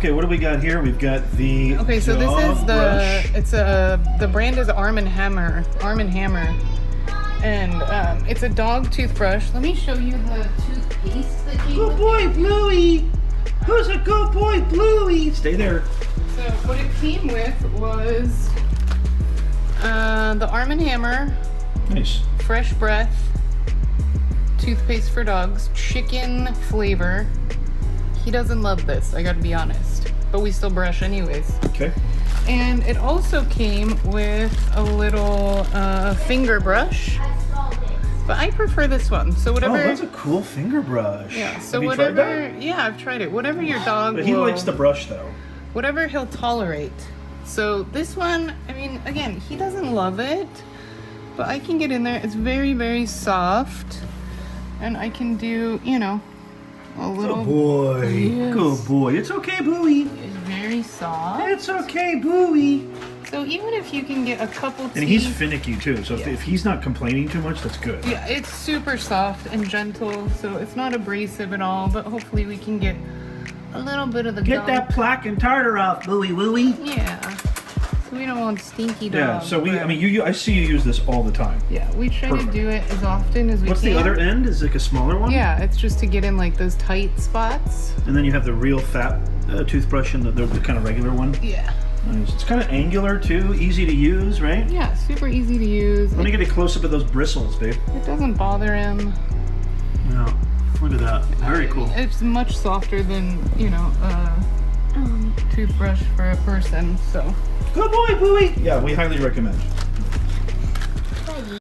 Okay, what do we got here? We've got the Okay, so this is the brand is Arm & Hammer. And it's a dog toothbrush. Let me show you the toothpaste that came Good with boy, it. Bluey. Who's a good boy, Bluey? Stay there. So what it came with was the Arm & Hammer Nice. Fresh Breath toothpaste for dogs, chicken flavor. He doesn't love this, I gotta be honest, but we still brush anyways. Okay. And it also came with a little finger brush, but I prefer this one. So whatever. Oh, that's a cool finger brush. Yeah. So Have you whatever. tried that? Yeah, I've tried it. Whatever your dog. But he likes the brush though. Whatever he'll tolerate. So this one, I mean, again, he doesn't love it, but I can get in there. It's very, very soft, and I can do, you know, a little. Good boy. Yes. Good boy. It's okay, Bluey. It's very soft. It's okay, Bluey. So even if you can get a couple teeth. And he's finicky too, so Yeah. if he's not complaining too much, that's good. Yeah, it's super soft and gentle, so it's not abrasive at all, but hopefully we can get a little bit of the Get gum. that plaque and tartar off, Bluey Wooey. Yeah. So we don't want stinky dogs. Yeah, so but- I see you use this all the time. Yeah, we try Perfect. to do it as often as we What's can. the other end? Is it like a smaller one? Yeah, it's just to get in like those tight spots. And then you have the real fat toothbrush and the kind of regular one. Yeah. Nice. It's kind of angular too, easy to use, right? Yeah, super easy to use. Let me get a close up of those bristles, babe. It doesn't bother him. Yeah, look at that. Very cool. It's much softer than, you know, toothbrush for a person, so. Good boy, Bluey. Yeah, we highly recommend.